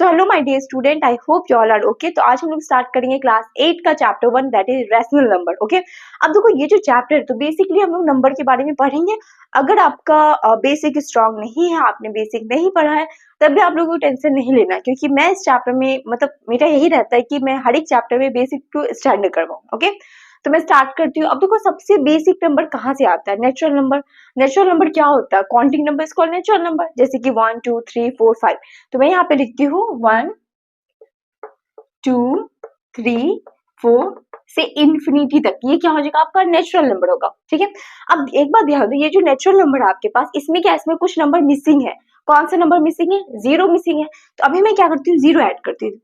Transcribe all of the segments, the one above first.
So hello my dear student, I hope you all are okay. तो आज हम लोग स्टार्ट करेंगे क्लास 8 का chapter 1 that is rational number. Okay, अब देखो ये जो चैप्टर है तो बेसिकली हम लोग नंबर के बारे में पढ़ेंगे। अगर आपका बेसिक स्ट्रांग नहीं है, आपने बेसिक नहीं पढ़ा है, तब भी आप लोगों को टेंशन नहीं लेना, क्योंकि मैं इस चैप्टर में मतलब मेरा यही रहता है कि मैं हर एक चैप्टर में बेसिक टू स्टैंडर्ड करवाऊँ। ओके, तो मैं स्टार्ट करती हूँ। अब देखो सबसे बेसिक नंबर कहाँ से आता है? Natural number. नेचुरल नंबर क्या होता है? Counting number is called natural number, जैसे कि 1 2 3 4 5। तो मैं यहाँ पे लिखती हूँ 1 2 3 4 से इंफिनिटी तक, ये क्या हो जाएगा? आपका नेचुरल नंबर होगा। ठीक है, अब एक बात ध्यान दो, ये जो नेचुरल नंबर है आपके पास, इसमें क्या, इसमें कुछ नंबर मिसिंग है। कौन सा नंबर मिसिंग है? जीरो मिसिंग है। तो अभी मैं क्या करती हूँ, जीरो ऐड करती हूँ।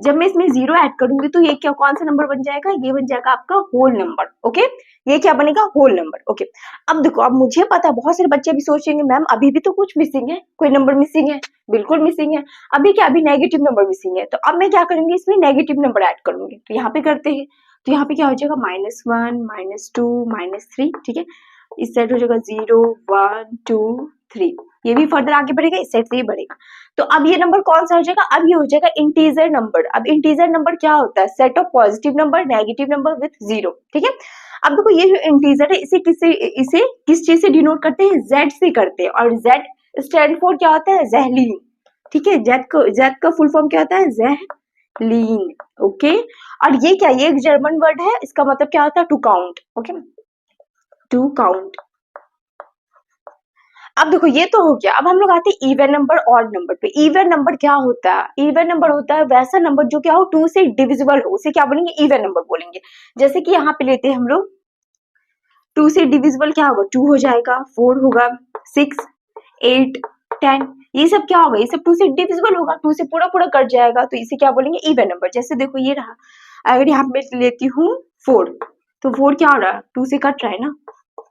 जब मैं इसमें जीरो ऐड करूंगी तो ये क्या, कौन सा नंबर बन जाएगा? ये बन जाएगा आपका होल नंबर। ओके, ये क्या बनेगा? Whole number. ओके, अब देखो, अब मुझे पता है बहुत सारे बच्चे भी सोचेंगे मैम अभी भी तो कुछ मिसिंग है, कोई नंबर मिसिंग है। बिल्कुल मिसिंग है। अभी क्या, अभी नेगेटिव नंबर मिसिंग है। तो अब मैं क्या करूंगी, इसमें नेगेटिव नंबर ऐड करूंगी। तो यहाँ पे करते हैं, तो यहाँ पे क्या हो जाएगा? -1 -2 -3। ठीक है, इस साइड हो जाएगा 0 1 2 3। ये भी फर्दर आगे बढ़ेगा, इस साइड से ये बढ़ेगा। तो अब ये नंबर कौन सा हो जाएगा? अब ये हो जाएगा इंटीजर नंबर। अब इंटीजर नंबर क्या होता है? Set of positive number negative number with zero. ठीक है, अब देखो ये जो इंटीजर है इसे किस चीज से डिनोट करते हैं? जेड से करते हैं। और जेड स्टैंड फॉर क्या होता है? ज़ैहलीन। ठीक है, जेड का फुल फॉर्म क्या होता है? ज़ैहलीन। ओके, और ये क्या, ये एक जर्मन वर्ड है, इसका मतलब क्या होता है? To count. Okay, to count. अब देखो ये तो हो गया। अब हम लोग आते हैं इवन नंबर, ऑड नंबर पे। इवन नंबर क्या होता है? इवन नंबर होता है वैसा नंबर जो क्या हो, टू से डिविजिबल हो, उसे क्या बोलेंगे? इवन नंबर बोलेंगे। जैसे कि यहाँ पे लेते हैं हम लोग, टू से डिविजिबल क्या होगा? 2 हो जाएगा, 4 होगा, 6 8 10, ये सब क्या होगा? ये सब 2 से डिविजिबल होगा, 2 से पूरा पूरा कट जाएगा, तो इसे क्या बोलेंगे? Even number. जैसे देखो ये रहा, अगर यहाँ पे लेती हूँ 4, तो 4 क्या हो रहा है? 2 से कट रहा है ना।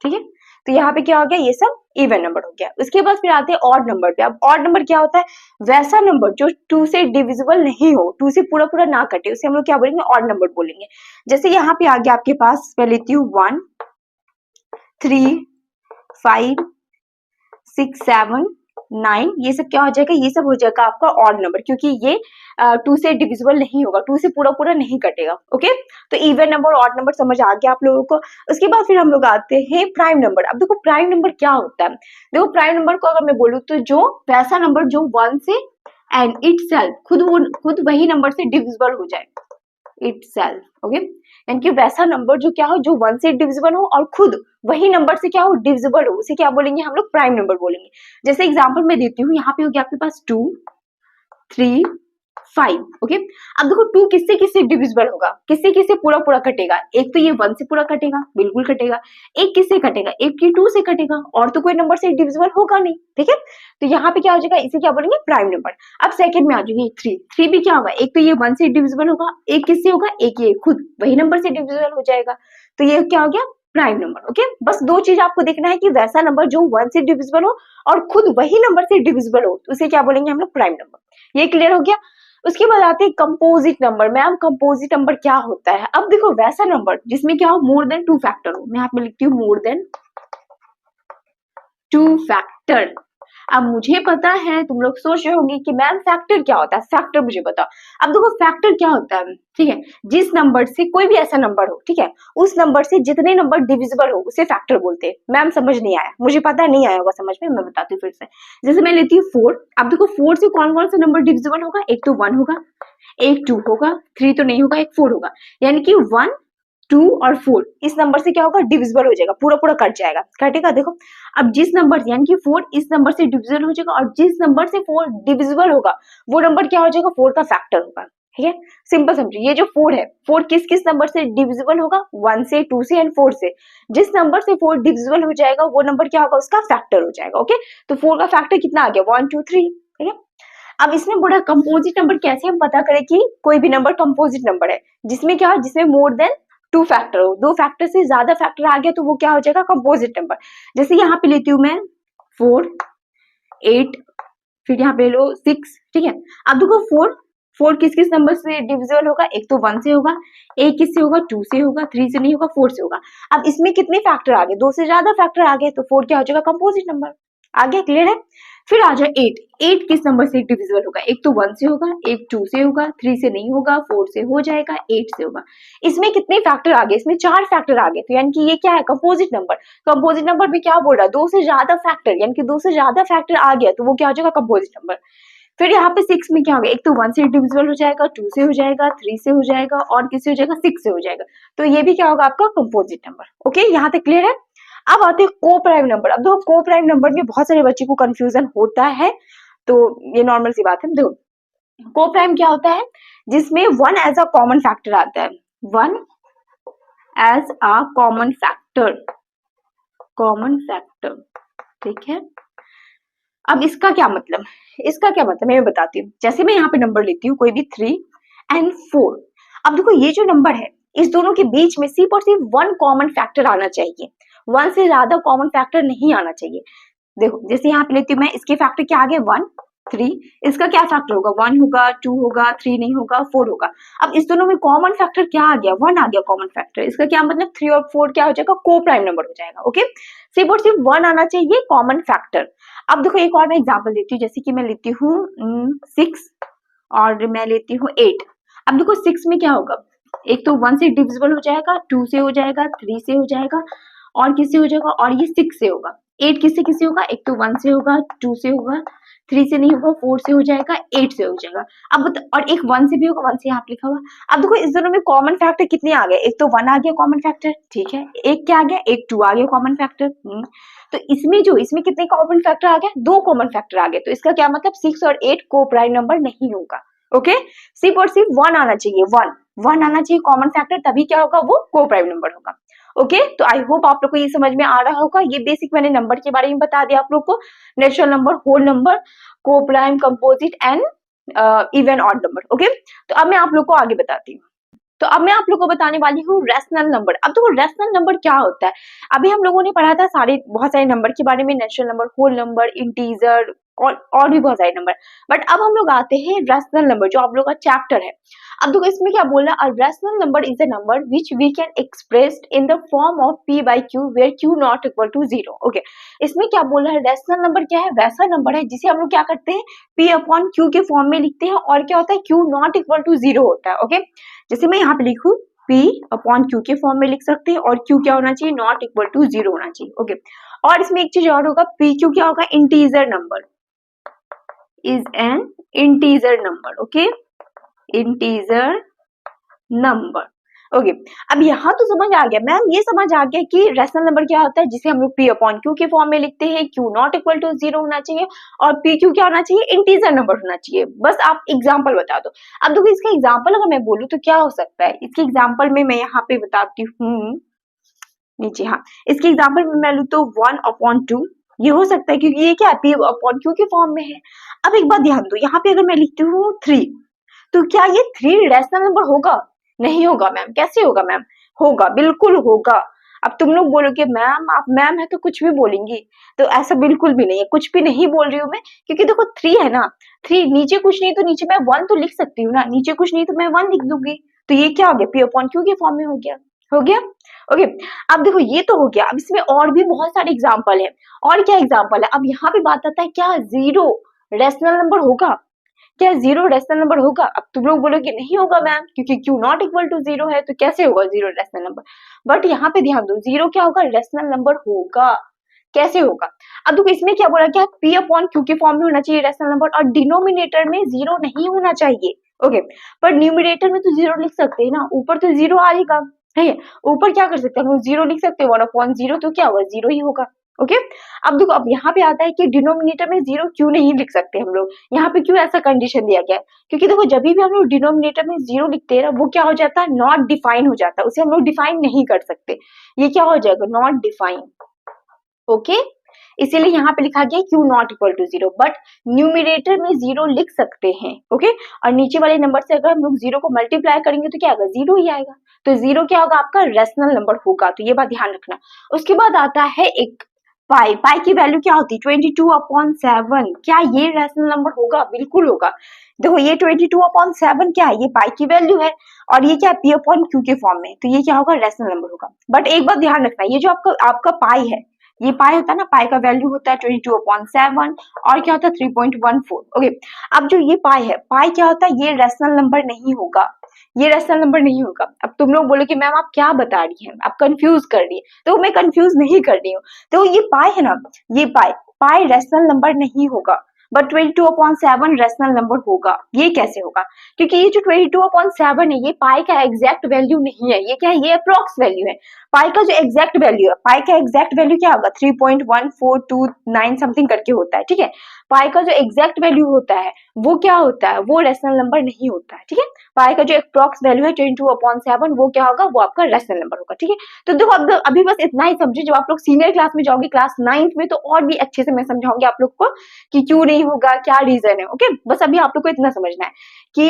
ठीक है, तो यहाँ पे क्या हो गया? ये सब इवन नंबर हो गया। उसके बाद फिर आते हैं ऑड नंबर पे। अब ऑड नंबर क्या होता है? वैसा नंबर जो 2 से डिविजिबल नहीं हो, 2 से पूरा पूरा ना कटे, उसे हम लोग क्या बोलेंगे? ऑड नंबर बोलेंगे। जैसे यहाँ पे आ गया आपके पास, मैं लेती हूँ 1 3 5 6 7 9, ये सब क्या हो जाएगा? ये सब हो जाएगा आपका ऑड नंबर, क्योंकि ये 2 से डिविजिबल नहीं होगा, 2 से पूरा पूरा नहीं कटेगा। ओके, तो इवन नंबर ऑड नंबर समझ आ गया आप लोगों को। उसके बाद फिर हम लोग आते हैं प्राइम नंबर। अब देखो प्राइम नंबर क्या होता है? देखो प्राइम नंबर को अगर मैं बोलूँ तो जो वैसा नंबर जो 1 से एंड इटसेल्फ खुद वही नंबर से डिविजिबल हो जाए, इटसेल्फ। ओके, यानी कि वैसा नंबर जो क्या हो, जो 1 से डिविजिबल हो और खुद वही नंबर से क्या हो, डिविजिबल हो, उसे क्या बोलेंगे? हम लोग प्राइम नंबर बोलेंगे। जैसे एग्जांपल मैं देती हूँ, यहाँ पे हो गया आपके पास 2 3 5। ओके, अब देखो 2 किससे किससे डिविजिबल होगा, किससे किससे पूरा पूरा कटेगा? एक तो ये 1 से पूरा कटेगा, बिल्कुल कटेगा। एक किससे कटेगा? एक ये 2 से कटेगा, और तो कोई नंबर से डिविजिबल होगा नहीं। ठीक है, तो यहाँ पे क्या हो जाएगा? इसे क्या बोलेंगे? Prime number. अब सेकंड में आ जाएगी 3। 3 भी क्या होगा? एक तो ये 1 से डिविजिबल होगा, एक किससे होगा? एक ये खुद वही नंबर से डिविजिबल हो जाएगा, तो ये क्या हो गया? Prime number. ओके, बस दो चीज आपको देखना है कि वैसा नंबर जो 1 से डिविजिबल हो और खुद वही नंबर से डिविजिबल हो, तो उसे क्या बोलेंगे हम लोग? Prime number. ये क्लियर हो गया। उसके बाद आते हैं composite number. Ma'am composite number क्या होता है? अब देखो वैसा नंबर जिसमें क्या हो, मोर देन 2 फैक्टर हो। मैं यहाँ पे लिखती हूँ मोर देन 2 फैक्टर। अब मुझे पता है तुम लोग सोच रहे होंगे कि मैम फैक्टर क्या होता है? फैक्टर मुझे बताओ। अब देखो फैक्टर क्या होता है, ठीक है, जिस नंबर से कोई भी ऐसा नंबर हो, ठीक है, उस नंबर से जितने नंबर डिविजिबल हो उसे फैक्टर बोलते हैं। मैम समझ नहीं आया, मुझे पता नहीं आया होगा समझ में, मैं बताती हूँ फिर से। जैसे मैं लेती हूँ 4। अब देखो 4 से कौन कौन सा नंबर डिविजिबल होगा? एक तो 1 होगा, एक 2 होगा, 3 तो नहीं होगा, एक 4 होगा, यानी कि 1 2 और 4 इस नंबर से क्या होगा? डिविजिबल हो जाएगा, पूरा पूरा कट जाएगा, कटेगा। देखो अब जिस नंबर यानी कि 4 इस नंबर से डिविजिबल हो जाएगा, और जिस नंबर से 4 डिविजिबल होगा वो नंबर क्या हो जाएगा? 4 का फैक्टर होगा। ठीक है, सिंपल समझिए। ये जो 4 है, 4 किस किस नंबर से डिविजिबल होगा? 1 से, 2 से एंड 4 से। जिस नंबर से 4 डिविजिबल हो जाएगा वो नंबर क्या होगा? उसका फैक्टर हो जाएगा। ओके, तो 4 का फैक्टर कितना आ गया? 1 2 3। ठीक है, अब इसमें बोला कंपोजिट नंबर कैसे हम पता करें कि कोई भी नंबर कंपोजिट नंबर है? जिसमें क्या, जिसमें मोर देन 2 फैक्टर हो, 2 फैक्टर से ज्यादा फैक्टर आ गया तो वो क्या हो जाएगा? Composite number. जैसे यहाँ पे लेती हूँ मैं 4 8, फिर यहाँ पे लो 6। ठीक है, अब देखो 4 किस किस नंबर से डिविजिबल होगा? एक तो 1 से होगा, एक किससे होगा? 2 से होगा, 3 से नहीं होगा, 4 से होगा। अब इसमें कितने फैक्टर आ गए? 2 से ज्यादा फैक्टर आ गए, तो 4 क्या हो जाएगा? Composite number. आगे क्लियर है। फिर आ जाए 8। 8 किस नंबर से डिविजिबल होगा? एक तो 1 से होगा, एक 2 से होगा, 3 से नहीं होगा, 4 से हो जाएगा, 8 से होगा। इसमें कितने फैक्टर आ गए? इसमें 4 फैक्टर आ गए, तो यानी कि ये क्या है? Composite number. कंपोजिट नंबर में क्या बोल रहा है? 2 से ज्यादा फैक्टर, यानी कि 2 से ज्यादा फैक्टर आ गया तो वो क्या हो जाएगा? Composite number. फिर यहाँ पे 6 में क्या होगा? एक तो 1 से डिविजिबल हो जाएगा, 2 से हो जाएगा, 3 से हो जाएगा और किससे हो जाएगा? 6 से हो जाएगा। तो ये भी क्या होगा? आपका कंपोजिट नंबर। ओके, यहाँ तक क्लियर है। अब आते हैं को प्राइम नंबर। अब देखो को प्राइम नंबर में बहुत सारे बच्चे को कंफ्यूजन होता है, तो ये नॉर्मल सी बात है। देखो को प्राइम क्या होता है? जिसमें 1 एज अ कॉमन फैक्टर आता है। 1 as a common factor, common factor, ठीक है। अब इसका क्या मतलब? इसका क्या मतलब मैं बताती हूँ। जैसे मैं यहाँ पे नंबर लेती हूँ कोई भी 3 एंड 4। अब देखो ये जो नंबर है इस दोनों के बीच में सिर्फ और सिर्फ 1 कॉमन फैक्टर आना चाहिए, 1 से ज्यादा कॉमन फैक्टर नहीं आना चाहिए। देखो जैसे यहाँ पे लेती हूँ मैं, इसके फैक्टर क्या आ गए? 1 3। इसका क्या फैक्टर होगा? 1 होगा, 2 होगा, 3 नहीं होगा, 4 होगा। अब इस दोनों में कॉमन फैक्टर क्या आ गया? 1 आ गया कॉमन फैक्टर। इसका क्या मतलब? 3 और 4 क्या हो जाएगा? को प्राइम नंबर हो जाएगा। ओके, सिर्फ और सिर्फ 1 आना चाहिए कॉमन फैक्टर। अब देखो एक और मैं एग्जाम्पल देती हूँ, जैसे कि मैं लेती हूँ 6 और मैं लेती हूँ 8। अब देखो 6 में क्या होगा? एक तो 1 से डिविजिबल हो जाएगा, 2 से हो जाएगा, 3 से हो जाएगा और किससे हो जाएगा? और ये 6 से होगा। 8 किससे किससे होगा? एक तो 1 से होगा, 2 से होगा, 3 से नहीं होगा, 4 से हो जाएगा, 8 से हो जाएगा। अब और एक 1 से भी होगा, 1 से यहाँ पे लिखा हुआ। अब देखो इस दोनों में कॉमन फैक्टर कितने आ गए? एक तो 1 आ गया कॉमन फैक्टर, ठीक है। एक क्या आ गया? एक 2 आ गया कॉमन फैक्टर। तो इसमें कितने कॉमन फैक्टर आ गए? 2 कॉमन फैक्टर आ गए। तो इसका क्या मतलब? 6 और 8 को प्राइम नंबर नहीं होगा। ओके, सिर्फ और सिर्फ 1 आना चाहिए, 1 आना चाहिए कॉमन फैक्टर, तभी क्या होगा? वो को प्राइम नंबर होगा। ओके, तो आई होप आप लोग को ये समझ में आ रहा होगा। ये बेसिक मैंने नंबर के बारे में बता दिया आप लोग को। नेचुरल नंबर, होल नंबर, को prime, composite and even odd number. Okay, तो अब मैं आप लोग को आगे बताती हूँ। तो अब मैं आप लोगों को बताने वाली हूँ रैशनल नंबर। अब देखो रैशनल नंबर क्या होता है? अभी हम लोगों ने पढ़ा था बहुत सारे नंबर के बारे में, natural number, whole number, integer और भी बहुत सारे नंबर। बट अब हम लोग आते हैं रैशनल नंबर, जो आप लोग का चैप्टर है। अब देखो इसमें क्या बोल रहा है? Rational number is a number which we can expressed in the form of p by q where q not equal to 0। Okay, इसमें क्या बोल रहा है? रैशनल नंबर क्या है? वैसा नंबर है जिसे हम लोग क्या करते हैं? p अपॉन q के फॉर्म में लिखते हैं और क्या होता है? q नॉट इक्वल टू 0 होता है। ओके, जैसे मैं यहाँ पे लिखूं p अपॉन q के फॉर्म में लिख सकते हैं और q क्या होना चाहिए? नॉट इक्वल टू 0 होना चाहिए। ओके, और इसमें एक चीज और होगा, pq क्या होगा? Integer number, is an integer number. Okay, integer number. Okay, अब यहाँ तो समझ आ गया मैम, ये समझ आ गया कि रैशनल नंबर क्या होता है, जिसे हम लोग p अपॉन q के फॉर्म में लिखते हैं। q नॉट इक्वल टू 0 होना चाहिए और pq क्या होना चाहिए? इंटीजर नंबर होना चाहिए। बस आप एग्जांपल बता दो। अब देखो इसका एग्जांपल अगर मैं बोलूँ तो क्या हो सकता है? इसके एग्जांपल में मैं यहाँ पे बताती हूँ नीचे। हाँ, इसके एग्जांपल में मैं लूँ तो 1 अपॉन 2, ये हो सकता है क्योंकि ये क्या है? p अपॉन q के फॉर्म में है। अब एक बात ध्यान दो, यहाँ पे अगर मैं लिखती हूँ 3, तो क्या ये 3 रैशनल नंबर होगा? नहीं होगा मैम। कैसे होगा मैम? होगा, बिल्कुल होगा। अब तुम लोग बोलोगे मैम आप मैम है तो कुछ भी बोलेंगी, तो ऐसा बिल्कुल भी नहीं है, कुछ भी नहीं बोल रही हूँ मैं, क्योंकि देखो 3 है ना, 3 नीचे कुछ नहीं तो नीचे मैं 1 तो लिख सकती हूँ ना, नीचे कुछ नहीं तो मैं 1 लिख दूंगी। तो ये क्या हो गया? p अपॉन q के फॉर्म में हो गया। हो गया। ओके, अब देखो ये तो हो गया। अब इसमें और भी बहुत सारे एग्जाम्पल है। और क्या एग्जाम्पल है? अब यहाँ पे बात आता है क्या 0 रैशनल नंबर होगा? क्या 0 रैशनल नंबर होगा? अब तुम लोग बोलोगे नहीं होगा मैम, क्योंकि q नॉट इक्वल टू 0 है, तो कैसे होगा 0 रैशनल नंबर? बट यहाँ पे ध्यान दो, 0 क्या होगा? रैशनल नंबर होगा। कैसे होगा? अब देखो इसमें क्या बोला? क्या p अपॉन q के फॉर्म में होना चाहिए रैशनल नंबर, और डिनोमिनेटर में 0 नहीं होना चाहिए। ओके, पर न्यूमिनेटर में तो 0 लिख सकते हैं ना, ऊपर तो 0 आएगा, है ऊपर क्या कर सकते हैं हम? 0 लिख सकते हैं, 1 अपॉन 0, तो क्या होगा? 0 ही होगा। ओके, अब देखो अब यहाँ पे आता है कि डिनोमिनेटर में 0 क्यों नहीं लिख सकते हम लोग? यहाँ पे क्यों ऐसा कंडीशन दिया गया है? क्योंकि देखो जब भी हम लोग डिनोमिनेटर में 0 लिखते हैं ना, वो क्या हो जाता है? नॉट डिफाइन हो जाता है, उसे हम लोग डिफाइन नहीं कर सकते। ये क्या हो जाएगा? Not define. ओके, इसीलिए यहाँ पे लिखा गया q not equal to 0, but numerator में 0 लिख सकते हैं। ओके, और नीचे वाले नंबर से अगर हम लोग 0 को मल्टीप्लाई करेंगे तो क्या आएगा? 0 ही आएगा। तो 0 क्या होगा? आपका रैशनल नंबर होगा। तो ये बात ध्यान रखना। उसके बाद आता है एक पाई। पाई की वैल्यू क्या होती है? 22 अपॉन 7। क्या ये रैशनल नंबर होगा? बिल्कुल होगा। देखो ये 22 अपॉन 7 क्या है? ये पाई की वैल्यू है और ये क्या है? p अपॉन q के फॉर्म में, तो ये क्या होगा? रैशनल नंबर होगा। बट एक बात ध्यान रखना, ये जो आपका पाई है, ये पाई होता है ना, पाई का वैल्यू होता है 22/7 और क्या होता है 3.14। ओके, अब जो ये पाई है, पाई क्या होता है, ये रेशनल नंबर नहीं होगा, ये रेशनल नंबर नहीं होगा। अब तुम लोग बोलो कि मैम आप क्या बता रही हैं, आप कंफ्यूज कर रही है, तो मैं कंफ्यूज नहीं कर रही हूँ। तो ये पाई है ना, ये पाई, पाई रेशनल नंबर नहीं होगा, बट 22/7 रेशनल नंबर होगा। ये कैसे होगा, क्योंकि ये जो 22/7 है ये पाई का एग्जैक्ट वैल्यू नहीं है, ये क्या है, ये अप्रॉक्स वैल्यू है। पाई का जो एग्जैक्ट वैल्यू है, पाई का एग्जैक्ट वैल्यू क्या होगा, 3.1429 समथिंग करके होता है, ठीक है। पाई का जो एग्जैक्ट वैल्यू होता है वो क्या होता है, वो रेशनल नंबर नहीं होता है, ठीक है। पाई का जो अप्रॉक्स वैल्यू है 22/7 वो क्या होगा, वो आपका रेशनल नंबर होगा, ठीक है। तो देखो अब अभी बस इतना ही समझे, जब आप लोग सीनियर क्लास में जाओगे, क्लास 9th में, तो और भी अच्छे से मैं समझाऊंगी आप लोग को कि क्यों नहीं होगा, क्या रीजन है। ओके, बस अभी आप लोग को इतना समझना है कि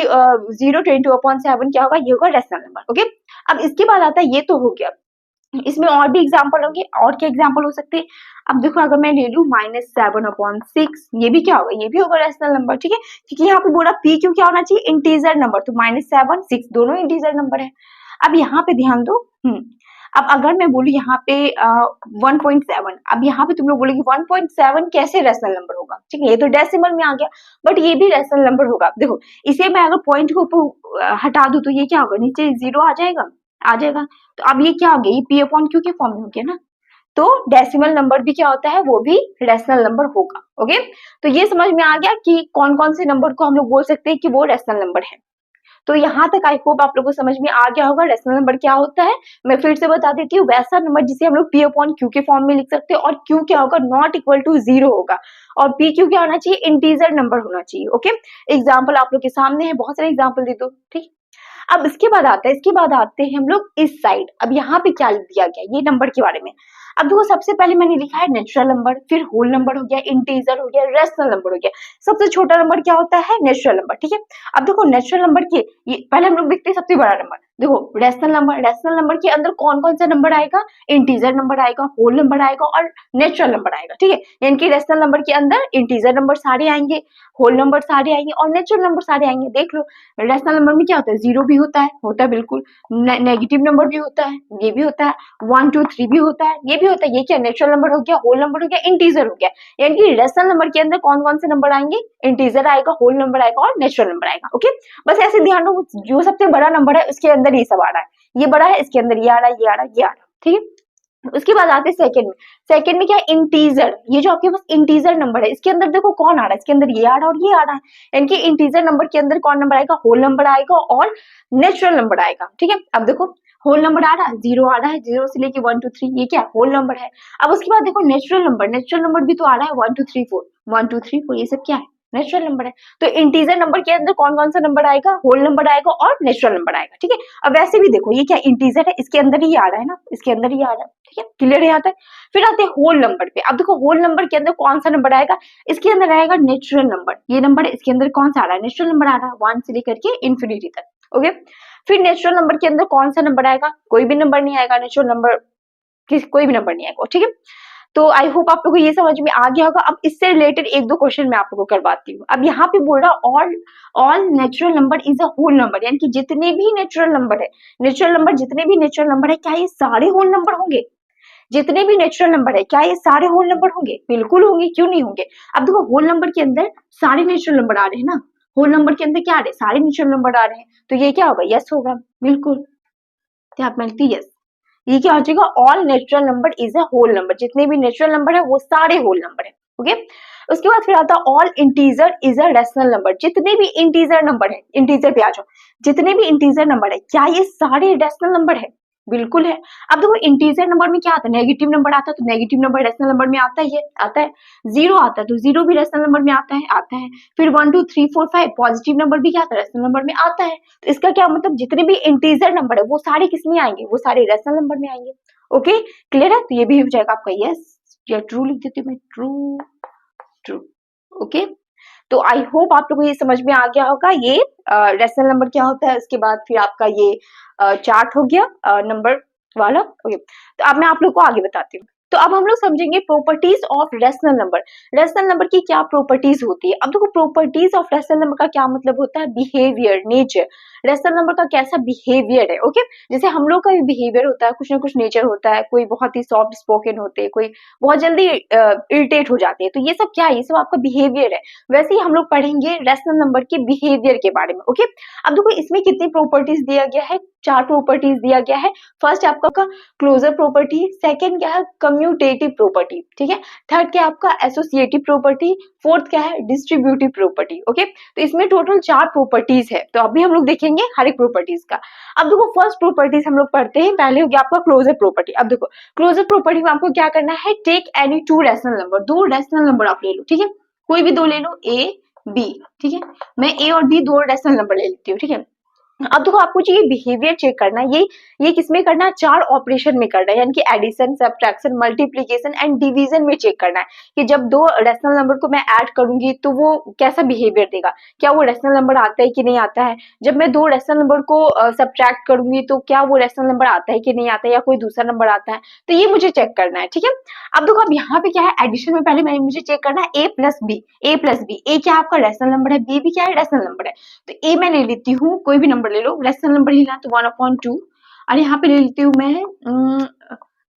0.22/7 क्या होगा, ये होगा रेशनल नंबर। ओके, अब इसके बाद आता है, ये तो हो गया, इसमें और भी एग्जाम्पल होंगे, और क्या एग्जाम्पल हो सकते हैं। अब देखो अगर मैं ले लू -7/6, ये भी क्या होगा, ये भी होगा रेशनल नंबर, ठीक है, क्योंकि यहाँ पे बोला पी क्यू क्या होना चाहिए, इंटीजर नंबर, तो -7 6 दोनों इंटीजर नंबर है। अब यहाँ पे ध्यान दो, अब अगर मैं बोलू यहाँ पे 1.7, अब यहाँ पे तुम लोग बोलोगे 1.7 कैसे रेशनल नंबर होगा, ठीक है, ये तो डेसिमल में आ गया, बट ये भी रेशनल नंबर होगा। देखो इसे मैं अगर पॉइंट को ऊपर हटा दूं तो ये क्या होगा, नीचे 0 आ जाएगा, आ जाएगा। तो अब ये क्या हो गया, ये P/Q के फॉर्म में हो गया ना, तो डेसिमल नंबर भी क्या होता है, वो भी रेशनल नंबर होगा। ओके, तो ये समझ में आ गया कि कौन कौन से नंबर को हम लोग बोल सकते हैं कि वो रेशनल नंबर है। तो यहाँ तक आई होप आप लोगों को समझ में आ गया होगा रेशनल नंबर क्या होता है। मैं फिर से बता देती हूँ, वैसा नंबर जिसे हम लोग P/Q के फॉर्म में लिख सकते हैं, और Q क्या होगा, नॉट इक्वल टू 0 होगा, और PQ क्या होना चाहिए, इंटीजर नंबर होना चाहिए। ओके, एग्जाम्पल आप लोग के सामने है, बहुत सारे एग्जाम्पल दे दो, ठीक। अब इसके बाद आता है, इसके बाद आते हैं हम लोग इस साइड। अब यहाँ पे क्या दिया गया, ये नंबर के बारे में। अब देखो सबसे पहले मैंने लिखा है नेचुरल नंबर, फिर होल नंबर हो गया, इंटीजर हो गया, रेशनल नंबर हो गया। सबसे छोटा नंबर क्या होता है, नेचुरल नंबर, ठीक है। अब देखो नेचुरल नंबर के ये पहले हम लोग देखते हैं सबसे बड़ा नंबर। देखो रेशनल नंबर, रेशनल नंबर के अंदर कौन कौन सा नंबर आएगा, इंटीजर नंबर आएगा, होल नंबर आएगा और नेचुरल नंबर आएगा, ठीक है। यानी कि रेशनल नंबर के अंदर इंटीजर नंबर सारे आएंगे, होल नंबर सारे आएंगे और नेचुरल नंबर सारे आएंगे। देख लो रेशनल नंबर में क्या होता है, 0 भी होता है बिल्कुल, नेगेटिव नंबर भी होता है, ये भी होता है, 1 2 3 भी होता है, ये भी होता है। ये क्या नेचुरल नंबर हो गया, होल नंबर हो गया, इंटीजर हो गया। यानी कि रेशनल नंबर के अंदर कौन कौन से नंबर आएंगे, इंटीजर आएगा, होल नंबर आएगा और नेचुरल नंबर आएगा। ओके, बस ऐसे ध्यान रखो, जो सबसे बड़ा नंबर है उसके अंदर ये सब आ रहा है, ये बड़ा है इसके अंदर ये आ रहा है, ये आ रहा है, ये आ रहा है, ठीक है। उसके बाद आते हैं सेकंड में। सेकंड में क्या है, इंटीजर। ये जो आपके पास इंटीजर नंबर है इसके अंदर देखो कौन आ रहा है, इसके अंदर ये आ रहा है और ये आ रहा है। यानी कि इंटीजर नंबर के अंदर कौन नंबर आएगा, होल नंबर आएगा और नेचुरल नंबर आएगा, ठीक है। अब देखो होल नंबर आ रहा है, 0 आ रहा है, 0 से लेके 1 2 3, ये क्या होल नंबर है। अब उसके बाद देखो नेचुरल नंबर, नेचुरल नंबर भी तो आ रहा है, 1 2 3 4, 1 2 3 4, ये सब क्या है, नेचुरल नंबर है। तो इंटीजर नंबर के अंदर कौन कौन सा नंबर आएगा, होल नंबर आएगा और नेचुरल नंबर आएगा, ठीक है। अब वैसे भी देखो ये क्या इंटीजर है, इसके अंदर ही आ रहा है ना, इसके अंदर ही आ रहा है, ठीक है, क्लियर है यहाँ तक। फिर आते हैं होल नंबर पे। अब देखो होल नंबर के अंदर कौन सा नंबर आएगा, इसके अंदर आएगा नेचुरल नंबर। ये नंबर है, इसके अंदर कौन सा आ रहा है, नेचुरल नंबर आ रहा है, 1 से लेकर के इंफिनिटी तक। ओके, फिर नेचुरल नंबर के अंदर कौन सा नंबर आएगा, कोई भी नंबर नहीं आएगा, नेचुरल नंबर कोई भी नंबर नहीं आएगा, ठीक है। तो आई होप आप लोगों को ये समझ में आ गया होगा। अब इससे रिलेटेड एक दो क्वेश्चन मैं आप लोगों को करवाती हूँ। अब यहाँ पे बोल रहा all natural number is a whole number, यानी कि जितने भी नेचुरल नंबर है, नेचुरल नंबर जितने भी नेचुरल नंबर है, क्या ये सारे होल नंबर होंगे, जितने भी नेचुरल नंबर है क्या ये सारे होल नंबर होंगे, बिल्कुल होंगे, क्यों नहीं होंगे। अब देखो होल नंबर के अंदर सारे नेचुरल नंबर आ रहे हैं ना, होल नंबर के अंदर क्या आ रहे हैं, सारे नेचुरल नंबर आ रहे हैं, तो ये क्या होगा, यस होगा, बिल्कुल। क्या आप मिलती यस, ये क्या हो जाएगा, all natural number is a whole number, जितने भी नेचुरल नंबर है वो सारे होल नंबर है। ओके, उसके बाद फिर आता है all integer is a rational number, जितने भी इंटीजर नंबर है, इंटीजर पे आ जाओ, जितने भी इंटीजर नंबर है क्या ये सारे रेशनल नंबर है, बिल्कुल है। अब देखो इंटीजर नंबर में क्या आता है, नेगेटिव नंबर आता है, तो नेगेटिव नंबर रेशनल नंबर में आता है, ये आता है। 0 आता है तो 0 भी रेशनल नंबर में आता है, आता है। फिर 1 2 3 4 5 पॉजिटिव नंबर भी क्या आता है, रेशनल नंबर में आता है। तो इसका क्या मतलब, जितने भी इंटीजर नंबर है वो सारे किस में आएंगे, वो सारे रेशनल नंबर में आएंगे। ओके, क्लियर है। तो ये भी हो जाएगा आपका यस, या ट्रू लिख देती हूँ मैं, ट्रू ट्रू। ओके, तो आई होप आप लोगों को ये समझ में आ गया होगा, ये रेशनल नंबर क्या होता है। उसके बाद फिर आपका ये चार्ट हो गया नंबर वाला। ओके, तो अब मैं आप लोग को आगे बताती हूँ। तो अब हम लोग समझेंगे properties of rational number. Rational number की क्या प्रॉपर्टीज होती है। अब देखो प्रॉपर्टीज ऑफ रैशनल नंबर का क्या मतलब होता है, बिहेवियर, नेचर। रैशनल नंबर का कैसा बिहेवियर है, ओके। जैसे हम लोग का भी बिहेवियर होता है, कुछ ना कुछ नेचर होता है, कोई बहुत ही सॉफ्ट स्पोकन होते हैं, कोई बहुत जल्दी इरिटेट हो जाते हैं, तो ये सब क्या है, ये सब आपका बिहेवियर है। वैसे ही हम लोग पढ़ेंगे रैशनल नंबर के बिहेवियर के बारे में, ओके। अब देखो इसमें कितनी प्रॉपर्टीज दिया गया है, 4 प्रॉपर्टीज दिया गया है। फर्स्ट आपका क्लोजर प्रॉपर्टी, सेकंड क्या है कम्यूटेटिव प्रॉपर्टी, ठीक है। थर्ड क्या है आपका एसोसिएटिव प्रॉपर्टी, फोर्थ क्या है डिस्ट्रीब्यूटिव प्रॉपर्टी, ओके। तो इसमें टोटल 4 प्रॉपर्टीज है, तो अभी हम लोग देखेंगे हर एक प्रॉपर्टीज का। अब देखो फर्स्ट प्रॉपर्टीज हम लोग पढ़ते हैं, पहले हो गया आपका क्लोजर प्रॉपर्टी। अब देखो क्लोजर प्रॉपर्टी में आपको क्या करना है, take any 2 rational number, 2 rational number आप ले लो, ठीक है। कोई भी 2 ले लो, ए बी, ठीक है। मैं ए और बी 2 रैशनल नंबर ले लेती हूँ, ठीक है। अब देखो आपको ये बिहेवियर चेक करना है, ये किसमें करना है, 4 ऑपरेशन में करना है, यानी कि addition, subtraction, multiplication and division में चेक करना है कि जब 2 रैशनल नंबर को मैं ऐड करूंगी तो वो कैसा बिहेवियर देगा, क्या वो रैशनल नंबर आता है कि नहीं आता है। जब मैं 2 रैशनल नंबर को सब्ट्रैक्ट करूंगी तो क्या वो रैशनल नंबर आता है कि नहीं आता है, या कोई दूसरा नंबर आता है, तो ये मुझे चेक करना है, ठीक है। अब देखो अब यहाँ पे क्या है, एडिशन में पहले मुझे चेक करना है ए प्लस बी, ए प्लस बी, ए क्या आपका रैशनल नंबर है, बी भी क्या है रैशनल नंबर है। तो ए मैं ले लेती हूँ, कोई भी नंबर ले लो, रैशनल नंबर ही लेना तो 1/2, और यहाँ पे ले लेती हूँ मैं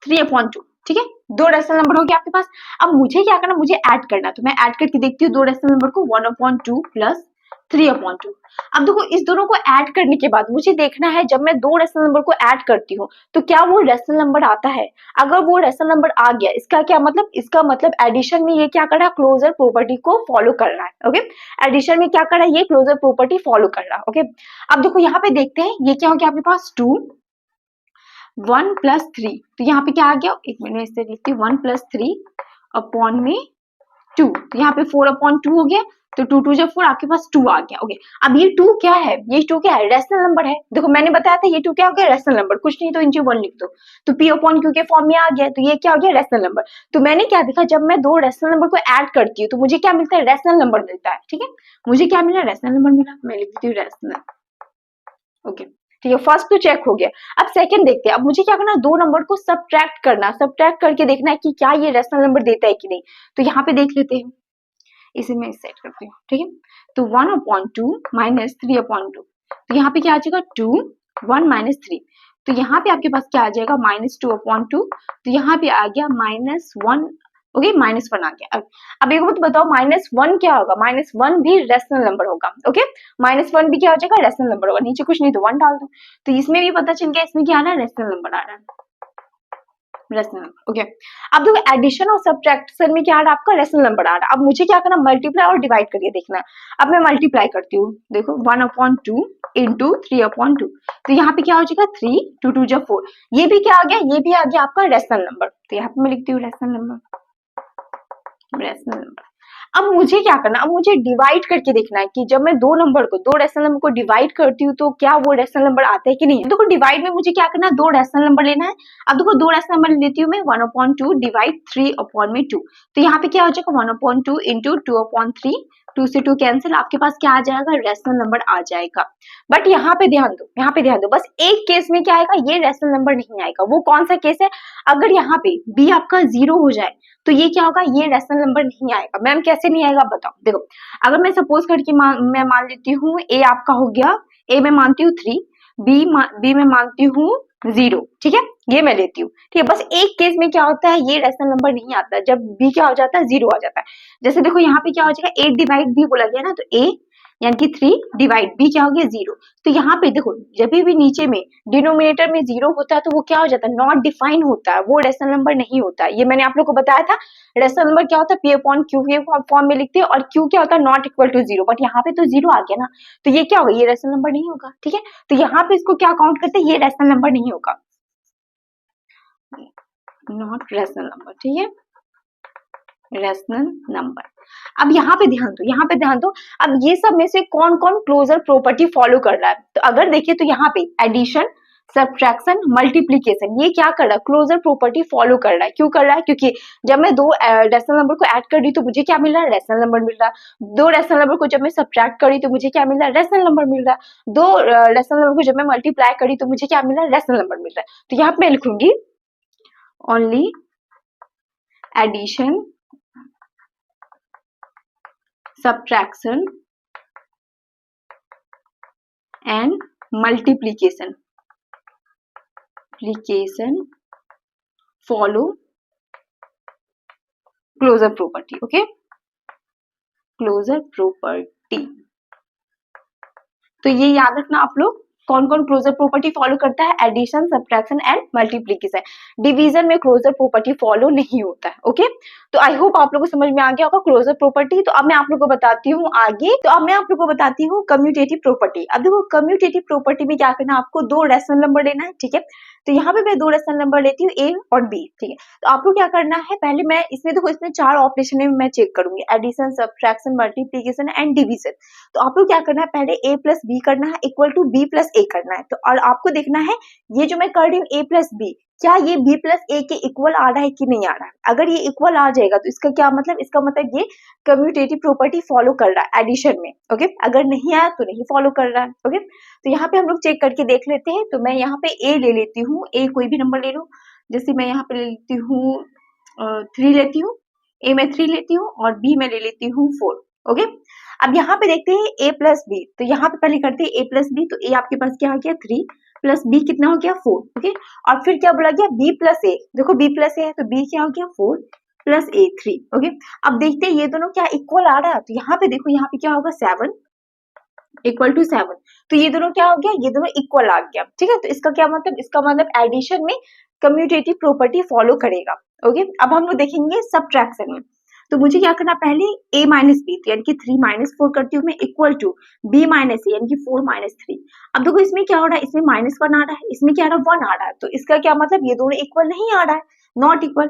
3/2, ठीक है। 2 रैशनल नंबर हो गया आपके पास। अब मुझे क्या करना, मुझे ऐड करना, तो मैं ऐड करके देखती हूँ 2 रैशनल नंबर को, 1/2 प्लस 3/2। अब देखो इस दोनों को ऐड करने के बाद मुझे देखना है जब मैं 2 रैशनल नंबर को ऐड करती हूँ तो क्या वो रैशनल नंबर आता है। अगर वो रैशनल नंबर आ गया, इसका क्या मतलब, इसका मतलब एडिशन में ये क्या कर रहा है, क्लोजर प्रॉपर्टी को फॉलो कर रहा है, ओके। एडिशन में क्या कर रहा है, ये क्लोजर प्रॉपर्टी फॉलो कर रहा है, ओके। अब देखो यहाँ पे देखते हैं ये क्या हो गया आपके पास, 2 1 प्लस 3, तो यहाँ पे क्या आ गया, एक मिनट इससे लिखती हूँ, 1 प्लस 3 अपॉन में 2, तो यहाँ पे 4/2 हो गया, तो 2 2 जब 4 आपके पास 2 आ गया, ओके। अब ये 2 क्या है, ये 2 क्या है, रैशनल नंबर है। देखो मैंने बताया था ये 2 क्या हो गया, रैशनल नंबर, कुछ नहीं तो इंटू 1 लिख दो, तो p अपॉन q के फॉर्म में आ गया, तो ये क्या हो गया रैशनल नंबर। तो मैंने क्या देखा, जब मैं 2 रैशनल नंबर को ऐड करती हूँ तो मुझे क्या मिलता है, रैशनल नंबर मिलता है, ठीक है। मुझे क्या मिला, रैशनल नंबर मिला, मैं लिख देती हूँ रैशनल, ओके, ठीक है। फर्स्ट तो चेक हो गया। अब सेकंड देखते हैं, अब मुझे क्या करना, 2 नंबर को सब्ट्रैक्ट करना, सब्ट्रैक्ट करके देखना है कि क्या ये रैशनल नंबर देता है कि नहीं। तो यहाँ पे देख लेते हैं, इसे मैं सेट करती हूँ, ठीक है। तो 1/2 माइनस 3/2, तो यहाँ पे क्या आ जाएगा 2 1 माइनस 3, तो यहाँ पे आपके पास क्या आ जाएगा -2/2, तो यहाँ पे आ गया -1, ओके, -1 आ गया। अब एक बात बताओ, -1 क्या होगा, -1 भी रैशनल नंबर होगा, ओके। -1 भी क्या हो जाएगा, रैशनल नंबर होगा, नीचे कुछ नहीं तो 1 डाल दो, तो इसमें भी पता चल गया इसमें क्या आ रहा है, रैशनल नंबर आ रहा है, रैशनल नंबर, ओके। अब देखो एडिशन और सब्ट्रैक्शन में क्या आ रहा है, आपका रैशनल नंबर आ रहा है। अब मुझे क्या करना, मल्टीप्लाई और डिवाइड करके देखना है। अब मैं मल्टीप्लाई करती हूँ, देखो 1/2 इंटू 3/2, तो यहाँ पे क्या हो जाएगा 3 2 2 जब 4, ये भी क्या आ गया, ये भी आ गया आपका रैशनल नंबर, तो यहाँ पे मैं लिखती हूँ रैशनल नंबर, रैशनल नंबर। अब मुझे क्या करना, अब मुझे डिवाइड करके देखना है कि जब मैं 2 रैशनल नंबर को डिवाइड करती हूँ तो क्या वो रैशनल नंबर आता है कि नहीं। देखो डिवाइड में मुझे क्या करना है, 2 रैशनल नंबर लेना है। अब देखो 2 रैशनल नंबर लेती हूँ मैं, 1/2 डिवाइड 3/2, तो यहाँ पे क्या हो जाएगा 1/2 इंटू 2/3, 2 से 2 कैंसिल, आपके पास क्या आ जाएगा, रैशनल नंबर आ जाएगा। बट यहाँ पे ध्यान दो, यहाँ पे ध्यान दो, बस एक केस में क्या आएगा, ये रैशनल नंबर नहीं आएगा। वो कौन सा केस है, अगर यहाँ पे b आपका 0 हो जाए तो ये क्या होगा, ये रैशनल नंबर नहीं आएगा। मैम कैसे नहीं आएगा बताओ, देखो अगर मैं सपोज करके मैं मान लेती हूँ a आपका हो गया, a में मानती हूँ 3, b में मानती हूँ 0, ठीक है, ये मैं लेती हूँ, ठीक है। बस एक केस में क्या होता है, ये रैशनल नंबर नहीं आता, जब b क्या हो जाता है, 0 आ जाता है। जैसे देखो यहाँ पे क्या हो जाएगा, 8 डिवाइड b बोला गया ना, तो a यानी कि 3 डिवाइड b क्या हो गया 0, तो यहाँ पे देखो जब भी नीचे में डिनोमिनेटर में 0 होता है तो वो क्या हो जाता है, नॉट डिफाइन होता है, वो रैशनल नंबर नहीं होता है। ये मैंने आप लोग को बताया था, रैशनल नंबर क्या होता है, p/q के फॉर्म में लिखते हैं, और q क्या होता है, नॉट इक्वल टू 0, बट यहाँ पे तो 0 आ गया ना, तो ये क्या होगा, ये रैशनल नंबर नहीं होगा, ठीक है। तो यहाँ पे इसको क्या काउंट करते हैं, ये रैशनल नंबर नहीं होगा, नॉट रैशनल नंबर, ठीक है, रैशनल नंबर। अब यहाँ पे ध्यान दो, यहाँ पे ध्यान दो, अब ये सब में से कौन कौन क्लोजर प्रॉपर्टी फॉलो कर रहा है, तो अगर देखिए तो यहाँ पे एडिशन, सब्ट्रैक्शन, मल्टीप्लीकेशन, ये क्या कर रहा है, क्लोजर प्रॉपर्टी फॉलो कर रहा है। क्यों कर रहा है, क्योंकि जब मैं 2 रैशनल नंबर को ऐड कर रही तो मुझे क्या मिल रहा है, रैशनल नंबर मिल रहा है। 2 रैशनल नंबर को जब मैं सब्ट्रैक्ट करी तो मुझे क्या मिल रहा है, रैशनल नंबर मिल रहा है। 2 रैशनल नंबर को जब मैं मल्टीप्लाई करी तो मुझे क्या मिल रहा है, रैशनल नंबर मिल रहा है। तो यहाँ पे मैं लिखूंगी only addition, subtraction and multiplication follow closure property. Okay, closure property. तो ये याद रखना आप लोग, कौन कौन क्लोजर प्रॉपर्टी फॉलो करता है, addition, subtraction and multiplication. Division में क्लोजर प्रॉपर्टी फॉलो नहीं होता है। ओके, तो आई होप आप लोगों को समझ में आ गया होगा क्लोजर प्रॉपर्टी। तो अब मैं आप लोगों को बताती हूँ आगे, तो अब मैं आप लोगों को बताती हूँ कम्यूटेटिव प्रॉपर्टी। अब देखो कम्यूटेटिव प्रॉपर्टी में क्या करना है, आपको दो रेशनल नंबर लेना है, ठीक है। तो यहाँ पे मैं दो रेशनल नंबर लेती हूँ, ए और बी, ठीक है। तो आपको क्या करना है, पहले मैं इसमें देखो, इसमें चार ऑपरेशन है, मैं चेक करूंगी, addition, subtraction, multiplication and division. तो आपको क्या करना है, पहले a प्लस बी करना है इक्वल टू b प्लस ए करना है। तो और आपको देखना है ये जो मैं कर रही हूँ a प्लस बी, क्या ये b प्लस ए के इक्वल आ रहा है कि नहीं आ रहा है। अगर ये इक्वल आ जाएगा तो इसका क्या मतलब, इसका मतलब ये कम्यूटेटिव प्रॉपर्टी फॉलो कर रहा है एडिशन में। ओके, अगर नहीं आया तो नहीं फॉलो कर रहा है। ओके, तो यहाँ पे हम लोग चेक करके देख लेते हैं। तो मैं यहाँ पे a ले लेती हूँ, a कोई भी नंबर ले लूँ, जैसे मैं यहाँ पे ले लेती हूँ 3 लेती हूँ, a में 3 लेती हूँ और b में ले लेती हूँ 4। ओके, अब यहाँ पे देखते हैं a प्लस बी। तो यहाँ पे पहले करते हैं a प्लस बी। तो a आपके पास क्या आ गया 3 प्लस b कितना हो गया 4। ओके, और फिर क्या बोला गया b प्लस ए। देखो b प्लस ए है तो b क्या हो गया 4 प्लस ए 3। ओके, अब देखते हैं ये दोनों क्या इक्वल आ रहा है। तो यहाँ पे देखो, यहाँ पे क्या होगा 7 इक्वल टू 7। तो ये दोनों क्या हो गया, ये दोनों इक्वल आ गया, ठीक है। तो इसका क्या मतलब, इसका मतलब एडिशन में कम्यूटेटिव प्रॉपर्टी फॉलो करेगा। ओके, अब हम लोग देखेंगे सब्ट्रैक्शन में। तो मुझे क्या करना, पहले a माइनस बी, यानी कि 3 माइनस 4 करती हूँ मैं, इक्वल टू b माइनस ए, यानी कि 4 माइनस 3। अब देखो इसमें क्या हो रहा है, इसमें -1 आ रहा है, इसमें क्या आ रहा है 1 आ रहा है। तो इसका क्या मतलब, ये दोनों इक्वल नहीं आ रहा है, नॉट इक्वल।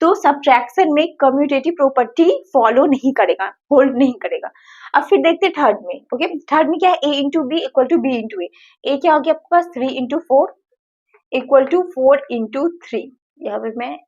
तो सब्ट्रैक्शन में कम्यूटेटिव प्रॉपर्टी फॉलो नहीं करेगा, होल्ड नहीं करेगा। अब फिर देखते हैं थर्ड में। ओके, थर्ड में क्या है, a into B equal to B into A क्या हो गया आपके पास 3 इंटू 4 इक्वल टू 4 इंटू 3। यहाँ पे मैं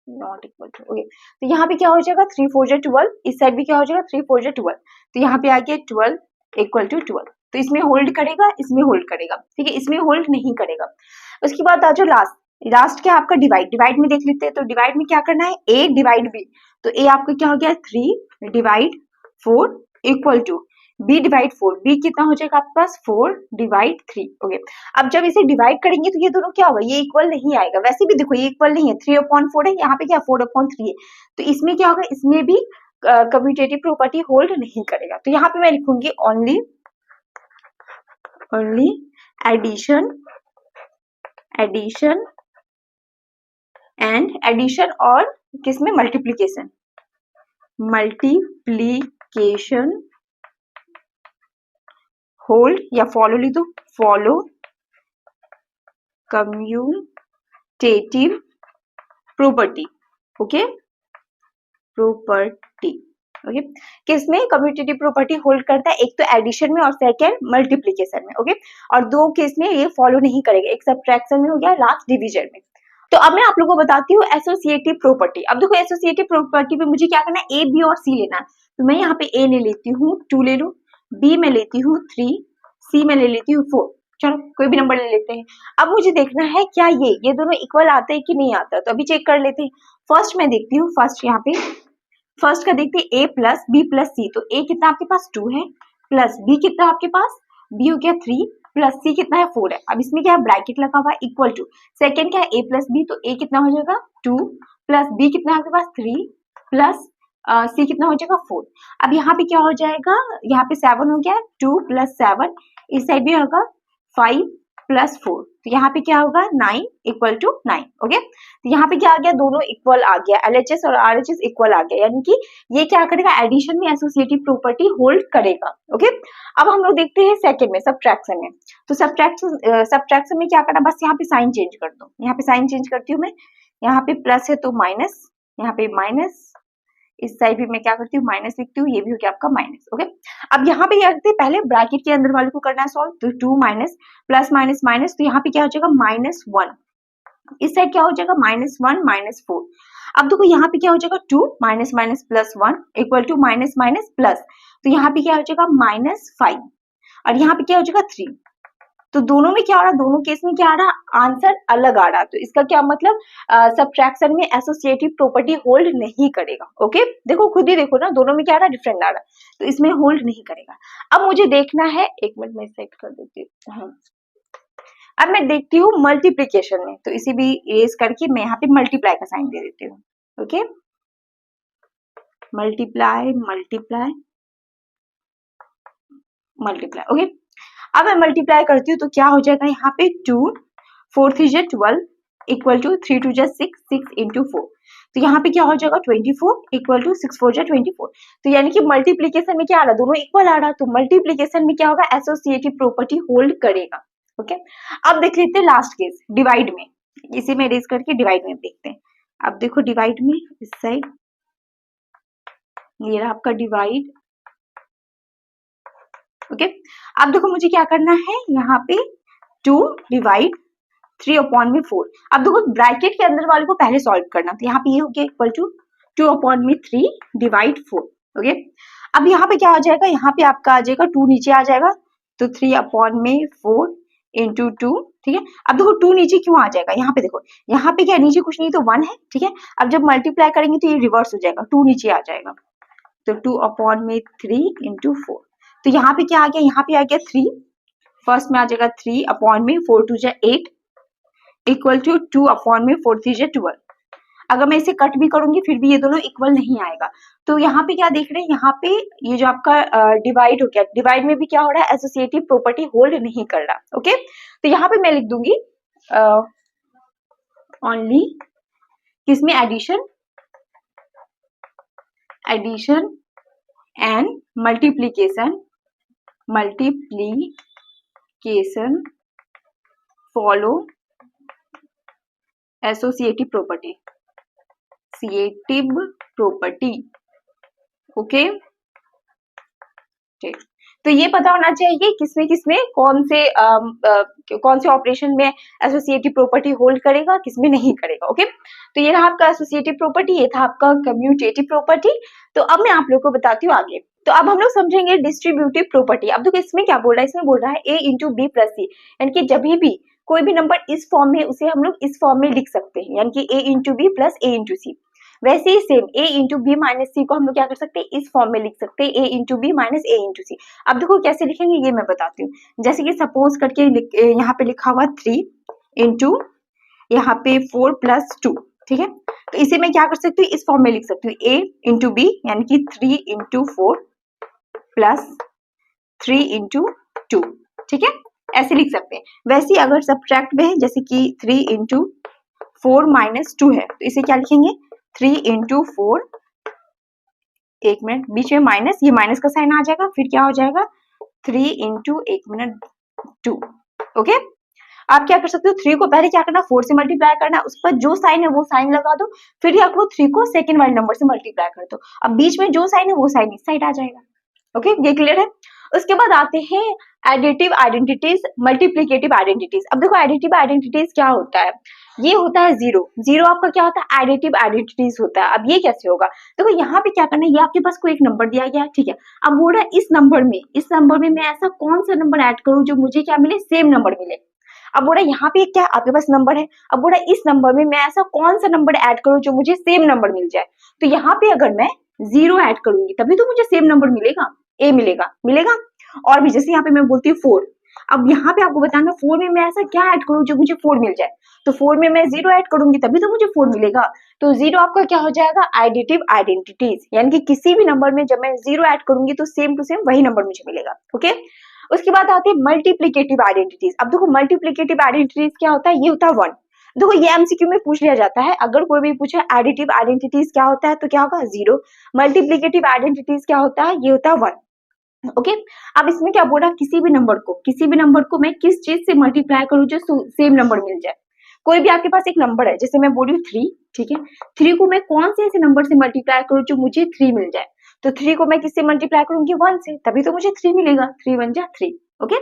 नॉट इक्वल टू, ओके। तो यहाँ पे क्या हो जाएगा 3 4 जा 12, इस साइड भी क्या हो जाएगा 3 4 जा 12। तो यहाँ पे आ गया 12 इक्वल टू 12। तो इसमें होल्ड करेगा, इसमें होल्ड करेगा, ठीक है, इसमें होल्ड नहीं करेगा। उसके बाद आ जाओ लास्ट। लास्ट क्या आपका डिवाइड, डिवाइड में देख लेते हैं। तो डिवाइड में क्या करना है, a डिवाइड b। तो a आपका क्या हो गया 3 divide 4 equal to b divide 4। b कितना हो जाएगा आपके पास 4 डिवाइड 3। ओके, अब जब इसे डिवाइड करेंगे तो ये दोनों क्या होगा, ये इक्वल नहीं आएगा। वैसे भी देखो ये इक्वल नहीं है, 3/4 है, यहाँ पे क्या 4/3 है। तो इसमें क्या होगा, इसमें भी कम्यूटेटिव प्रॉपर्टी होल्ड नहीं करेगा। तो यहाँ पे मैं लिखूंगी ओनली एडिशन एंड एडिशन और किसमें, मल्टीप्लीकेशन होल्ड, या फॉलो लिख दो, follow commutative property. Okay, property. Okay, किसमें कम्यूटेटिव प्रॉपर्टी होल्ड करता है, एक तो एडिशन में और सेकंड मल्टीप्लीकेशन में। ओके, और दो केस में ये फॉलो नहीं करेगा, एक सब्ट्रैक्शन में हो गया, लास्ट डिवीजन में। तो अब मैं आप लोगों को बताती हूँ एसोसिएटिव प्रॉपर्टी। अब देखो एसोसिएटिव प्रॉपर्टी में मुझे क्या करना है, ए बी और सी लेना है। तो मैं यहाँ पे ए ले लेती हूँ 2 ले लूँ, बी में लेती हूँ 3, सी में ले लेती हूँ 4। चलो कोई भी नंबर ले लेते हैं। अब मुझे देखना है क्या ये दोनों इक्वल आते हैं कि नहीं आता। तो अभी चेक कर लेते हैं। फर्स्ट मैं देखती हूँ, फर्स्ट यहाँ पे फर्स्ट का देखते हैं a प्लस बी प्लस सी। तो a कितना आपके पास 2 है, प्लस b कितना आपके पास, b हो गया 3 प्लस c कितना है 4 है। अब इसमें क्या है, ब्रैकेट लगा हुआ है, इक्वल टू सेकंड क्या है a प्लस b। तो a कितना हो जाएगा 2 प्लस b कितना है आपके पास 3 प्लस c कितना हो जाएगा 4। अब यहाँ पे क्या हो जाएगा, यहाँ पे 7 हो गया, 2 प्लस 7, इस साइड भी होगा 5 प्लस 4। तो यहाँ पे क्या होगा 9 इक्वल टू 9। ओके, तो यहाँ पे क्या आ गया, दोनों इक्वल आ गया, LHS और RHS इक्वल आ गया, यानी कि ये क्या करेगा, एडिशन में एसोसिएटिव प्रॉपर्टी होल्ड करेगा। ओके, अब हम लोग देखते हैं सेकंड में, सब्ट्रैक्शन में। तो सब्ट्रैक्शन में क्या करना, बस यहाँ पे साइन चेंज कर दो। यहाँ पे साइन चेंज करती हूँ मैं, यहाँ पे प्लस है तो माइनस, यहाँ पे माइनस, इस साइड भी मैं क्या करती हूँ माइनस लिखती हूँ, ये भी हो गया आपका माइनस। ओके, अब यहाँ पे क्या करते हैं, पहले ब्रैकेट के अंदर वाले को करना है सॉल्व। तो 2 माइनस प्लस माइनस माइनस, तो यहाँ पे क्या हो जाएगा -1, इस साइड क्या हो जाएगा -1 -4। अब देखो यहाँ पे क्या हो जाएगा 2 minus minus plus 1 equal to minus minus plus. तो यहाँ पे क्या हो जाएगा -5 और यहाँ पे क्या हो जाएगा 3। तो दोनों में क्या आ रहा, दोनों केस में क्या आ रहा, आंसर अलग आ रहा। तो इसका क्या मतलब, सब्ट्रैक्शन में एसोसिएटिव प्रॉपर्टी होल्ड नहीं करेगा। ओके, देखो खुद ही देखो ना, दोनों में क्या आ रहा, डिफरेंट आ रहा, तो इसमें होल्ड नहीं करेगा। अब मुझे देखना है, एक मिनट में सेट कर देती हूँ। हाँ, अब मैं देखती हूँ मल्टीप्लीकेशन में, तो इसी भी इरेज करके मैं यहाँ पे मल्टीप्लाई का साइन दे देती हूँ। Okay, multiply multiply multiply. Okay, अब मैं मल्टीप्लाई करती हूँ तो क्या हो जाएगा, यहाँ पे 2 4 3 जा 12 इक्वल टू 3 2 जा 6 6 इंटू 4, तो यहाँ पे क्या हो जाएगा 24 इक्वल टू 6 4 जा 24। तो यानी कि मल्टीप्लीकेशन में क्या आ रहा, दोनों इक्वल आ रहा, तो मल्टीप्लीकेशन में क्या होगा, एसोसिएटिव प्रॉपर्टी होल्ड करेगा। ओके, अब देख लेते हैं लास्ट केस डिवाइड में, इसी में रेज करके डिवाइड में देखते हैं। अब देखो डिवाइड में इस साइड ये रहा आपका डिवाइड। ओके, अब देखो मुझे क्या करना है, यहाँ पे 2 डिवाइड 3 अपॉन में 4। अब देखो ब्रैकेट के अंदर वाले को पहले सॉल्व करना, तो यहाँ पे ये हो गया इक्वल टू 2 अपॉन में 3 डिवाइड 4। ओके, अब यहाँ पे क्या आ जाएगा, यहाँ पे आपका आ जाएगा 2 नीचे आ जाएगा, तो 3 अपॉन में 4 इंटू 2। ठीक है, अब देखो 2 नीचे क्यों आ जाएगा, यहाँ पे देखो, यहाँ पे क्या नीचे कुछ नहीं तो 1 है। ठीक है, अब जब मल्टीप्लाई करेंगे तो ये रिवर्स हो जाएगा, 2 नीचे आ जाएगा, तो 2 अपॉन में 3 इंटू 4। तो यहाँ पे क्या आ गया, यहाँ पे आ गया 3, फर्स्ट में आ जाएगा 3 अपॉन में 4 2 जा 8 इक्वल टू 2 अपॉन में 4 3 जा 12। अगर मैं इसे कट भी करूंगी फिर भी ये दोनों इक्वल नहीं आएगा। तो यहाँ पे क्या देख रहे हैं, यहाँ पे ये जो आपका डिवाइड हो गया, डिवाइड में भी क्या हो रहा है, एसोसिएटिव प्रॉपर्टी होल्ड नहीं कर रहा। ओके, तो यहाँ पे मैं लिख दूंगी ओनली किसमें, addition addition and multiplication follow associative property. Okay, ठीक, तो ये पता होना चाहिए किसमें किसमें कौन से ऑपरेशन में एसोसिएटिव प्रॉपर्टी होल्ड करेगा, किसमें नहीं करेगा। ओके, तो ये रहा आपका एसोसिएटिव प्रॉपर्टी, ये था आपका कम्यूटेटिव प्रॉपर्टी। तो अब मैं आप लोग को बताती हूँ आगे। तो अब हम लोग समझेंगे डिस्ट्रीब्यूटिव प्रॉपर्टी। अब देखो इसमें क्या बोल रहा है, इसमें बोल रहा है a इंटू बी प्लस सी, यानी कि जब भी कोई भी नंबर इस फॉर्म में, उसे हम लोग इस फॉर्म में लिख सकते हैं, यानी कि a into B plus a into C. वैसे ही same a into B minus C को हम लोग क्या कर सकते हैं, इस फॉर्म में लिख सकते हैं, a into B minus a into C. अब देखो कैसे लिखेंगे ये मैं बताती हूँ। जैसे कि सपोज करके यहाँ पे लिखा हुआ 3 इंटू यहाँ पे 4 प्लस 2। ठीक है, तो इसे मैं क्या कर सकती हूँ, इस फॉर्म में लिख सकती हूँ, a इंटू बी यानी कि 3 इंटू 4 प्लस 3 इंटू 2। ठीक है, ऐसे लिख सकते हैं। वैसे अगर सब्ट्रैक्ट में है, जैसे कि 3 इंटू 4 माइनस 2 है, तो इसे क्या लिखेंगे, 3 इंटू 4, एक मिनट बीच में माइनस, ये माइनस का साइन आ जाएगा, फिर क्या हो जाएगा 3 इंटू 1 मिनट 2। ओके, आप क्या कर सकते हो, 3 को पहले क्या करना, 4 से मल्टीप्लाई करना, उस पर जो साइन है वो साइन लगा दो, फिर क्या करो 3 को सेकंड वाले नंबर से मल्टीप्लाई कर दो, अब बीच में जो साइन है वो साइन इस साइड आ जाएगा। ओके, ये क्लियर है। उसके बाद आते हैं एडिटिव आइडेंटिटीज, मल्टीप्लिकेटिव आइडेंटिटीज। अब देखो एडिटिव आइडेंटिटीज क्या होता है, ये होता है जीरो, जीरो आपका क्या होता है, एडिटिव आइडेंटिटीज होता है। अब ये कैसे होगा, देखो यहाँ पे क्या करना है, ये आपके पास कोई एक नंबर दिया गया है, ठीक है, अब बोल रहा है इस नंबर में मैं ऐसा कौन सा नंबर ऐड करूं जो मुझे क्या मिले, सेम नंबर मिले। अब बोल रहा है यहाँ पे क्या आपके पास नंबर है, अब बोल रहा है इस नंबर में मैं ऐसा कौन सा नंबर ऐड करूं जो मुझे सेम नंबर मिल जाए। तो यहाँ पे अगर मैं 0 ऐड करूंगी तभी तो मुझे सेम नंबर मिलेगा, a मिलेगा। और भी जैसे यहाँ पे मैं बोलती हूँ 4, अब यहाँ पे आपको बताना 4 में मैं ऐसा क्या ऐड करूँ जो मुझे 4 मिल जाए, तो 4 में मैं 0 ऐड करूंगी तभी तो मुझे 4 मिलेगा। तो 0 आपका क्या हो जाएगा, एडिटिव आइडेंटिटीज, यानी कि किसी भी नंबर में जब मैं 0 ऐड करूंगी तो सेम टू सेम वही नंबर मुझे मिलेगा। ओके, उसके बाद आते हैं मल्टीप्लिकेटिव आइडेंटिटीज। अब देखो मल्टीप्लिकेटिव आइडेंटिटीज क्या होता है, ये होता है 1। देखो ये एमसीक्यू में पूछ लिया जाता है, अगर कोई भी पूछे एडिटिव आइडेंटिटीज क्या होता है तो क्या होगा 0, मल्टीप्लिकेटिव आइडेंटिटीज क्या होता है, ये होता है 1। ओके, अब इसमें क्या बोल रहा है, किसी भी नंबर को मैं किस चीज से मल्टीप्लाई करूं जो सेम नंबर मिल जाए। कोई भी आपके पास एक नंबर है, जैसे मैं बोल रही हूँ 3, ठीक है, 3 को मैं कौन से ऐसे नंबर से मल्टीप्लाई करूं जो मुझे 3 मिल जाए, तो 3 को मैं किससे मल्टीप्लाई करूंगी, 1 से, तभी तो मुझे 3 मिलेगा, 3 1 जा 3। ओके,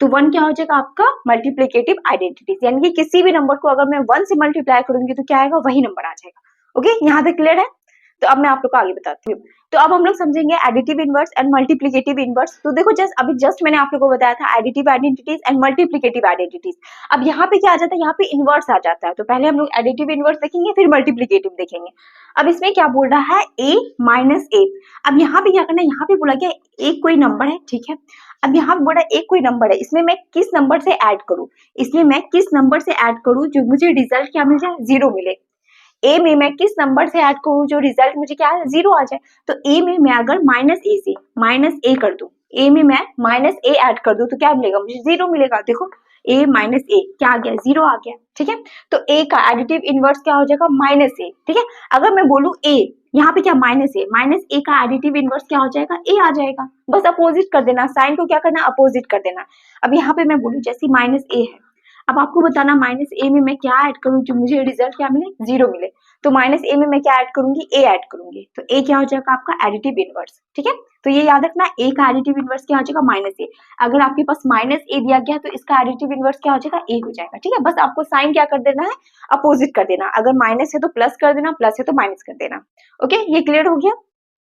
तो 1 क्या हो जाएगा आपका मल्टीप्लिकेटिव आइडेंटिटीज, यानी कि किसी भी नंबर को अगर मैं 1 से मल्टीप्लाई करूंगी तो क्या आएगा, वही नंबर आ जाएगा। ओके, यहाँ तक क्लियर है। तो अब मैं आप लोग को आगे बताती हूँ। तो अब हम लोग समझेंगे additive inverse and multiplicative inverse. तो देखो जस्ट मैंने आप लोग को बताया था additive identities and multiplicative identities. अब यहाँ पे क्या आ जाता है, यहाँ पे इनवर्स आ जाता है। तो पहले हम लोग एडिटिव इनवर्स देखेंगे, फिर मल्टीप्लिकेटिव देखेंगे। अब इसमें क्या बोल रहा है, a माइनस ए। अब यहाँ पे क्या करना है, यहाँ पे बोला गया एक कोई नंबर है, ठीक है। अब यहाँ पे बोला एक कोई नंबर है, इसमें मैं किस नंबर से ऐड करूँ, इसमें मैं किस नंबर से ऐड करूँ जो मुझे रिजल्ट क्या मिल जाए, 0 मिले। ए में मैं किस नंबर से ऐड करूँ जो रिजल्ट मुझे क्या है, 0 आ जाए। तो ए में मैं अगर माइनस ए से माइनस ए कर दूं, ए में मैं माइनस ए ऐड कर दूं तो क्या मिलेगा, मुझे 0 मिलेगा। देखो ए माइनस ए क्या आ गया, 0 आ गया, ठीक है। तो ए का एडिटिव इनवर्स क्या हो जाएगा, माइनस ए, ठीक है। अगर मैं बोलूं ए, यहाँ पे क्या माइनस ए का एडिटिव इनवर्स क्या हो जाएगा, ए आ जाएगा। बस अपोजिट कर देना, साइन को क्या करना, अपोजिट कर देना। अब यहाँ पे मैं बोलूं जैसे माइनस ए है, अब आपको बताना माइनस ए में मैं क्या ऐड करूं जो मुझे रिजल्ट क्या मिले, 0 मिले। तो माइनस ए में मैं क्या ऐड करूंगी, ए ऐड करूंगी। तो ए क्या हो जाएगा आपका एडिटिव इनवर्स, ठीक है। तो ये याद रखना, ए का एडिटिव इनवर्स क्या हो जाएगा, माइनस ए। अगर आपके पास माइनस ए दिया गया तो इसका एडिटिव इनवर्स क्या हो जाएगा, ए हो जाएगा, ठीक है। बस आपको साइन क्या कर देना है, अपोजिट कर देना। अगर माइनस है तो प्लस कर देना, प्लस है तो माइनस कर देना। ओके, ये क्लियर हो गया।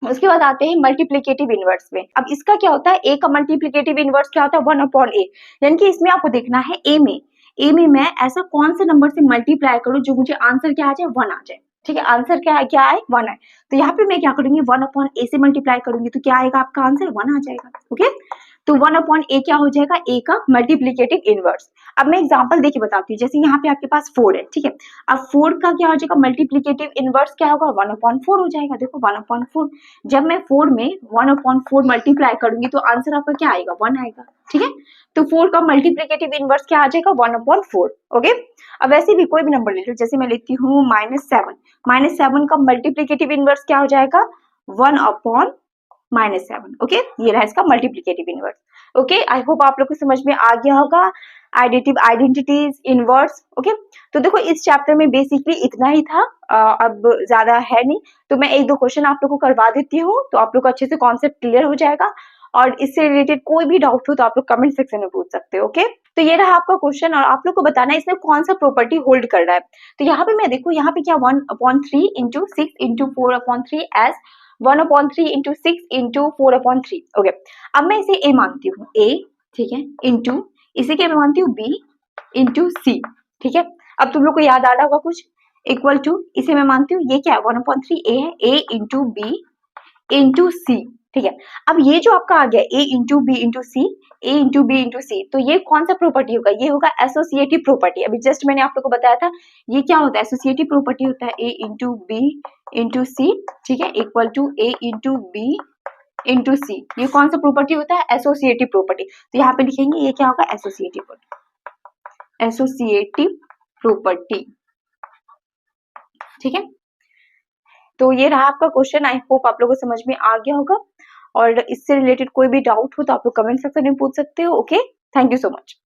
उसके बाद आते हैं मल्टीप्लिकेटिव इनवर्स में। अब इसका क्या होता है, ए का मल्टीप्लिकेटिव इनवर्स क्या होता है, 1/a। यानी कि इसमें आपको देखना है ए में मैं ऐसा कौन से नंबर से मल्टीप्लाई करूं जो मुझे आंसर क्या आ जाए, 1 आ जाए, ठीक है। आंसर क्या है 1 है। तो यहाँ पे मैं क्या करूंगी, 1/a से मल्टीप्लाई करूंगी तो क्या आएगा आपका आंसर, 1 आ जाएगा। ओके, तो 1/a क्या हो जाएगा, a का मल्टीप्लिकेटिव इनवर्स। अब मैं एग्जांपल देके बताती हूँ। जैसे यहाँ पे आपके पास 4 है, ठीक है। अब 4 का क्या हो जाएगा, मल्टीप्लिकेटिव इनवर्स क्या होगा, 1/4 हो जाएगा। देखो 1/4, जब मैं 4 में 1/4 मल्टीप्लाई करूंगी तो आंसर आपका क्या आएगा, 1 आएगा, ठीक है। तो 4 का मल्टीप्लिकेटिव इनवर्स क्या आ जाएगा, 1/4। ओके, अब वैसे भी कोई भी नंबर ले लो, जैसे मैं लेती हूँ -7 का मल्टीप्लिकेटिव इनवर्स क्या हो जाएगा, 1/-7। ओके, ये रहा इसका multiplicative inverse. Okay, I hope आप लोग को समझ में आ गया होगा एडिटिव आइडेंटिटीज, इनवर्स। ओके, तो देखो इस चैप्टर में बेसिकली इतना ही था, अब ज्यादा है नहीं। तो मैं एक दो क्वेश्चन आप लोग को करवा देती हूँ तो आप लोग को अच्छे से कॉन्सेप्ट क्लियर हो जाएगा। और इससे रिलेटेड कोई भी डाउट हो तो आप लोग कमेंट सेक्शन में पूछ सकते हो। ओके, तो ये रहा आपका क्वेश्चन और आप लोग को बताना है इसमें कौन सा प्रॉपर्टी होल्ड कर रहा है। तो यहाँ पे मैं देखू, यहाँ पे क्या 1/3 into 6 into 4/3 S 1/3 into 6 into 4/3। Okay, अब मैं इसे ए मानती हूँ, ए, ठीक है, इंटू इसे क्या मैं मानती हूँ, बी इंटू सी, ठीक है। अब तुम लोग को याद आ रहा होगा कुछ, इक्वल टू इसे मैं मानती हूँ, ये क्या है 1/3 ए है, A into B into C, ठीक है। अब ये जो आपका आ गया ए इंटू बी इंटू सी, ए इंटू बी इंटू सी, तो ये कौन सा प्रॉपर्टी होगा, ये होगा एसोसिएटिव प्रॉपर्टी। अभी जस्ट मैंने आप लोग को बताया था ये क्या होता है, एसोसिएटिव प्रॉपर्टी होता है A into B into C, ठीक है, equal to A into B into C. ये कौन सा प्रॉपर्टी होता है, एसोसिएटिव प्रॉपर्टी। तो यहाँ पे लिखेंगे ये क्या होगा, एसोसिएटिव प्रॉपर्टी, ठीक है। तो ये रहा आपका क्वेश्चन, आई होप आप लोगों को समझ में आ गया होगा। और इससे रिलेटेड कोई भी डाउट हो तो आप लोग कमेंट सेक्शन में पूछ सकते हो। Okay, thank you so much.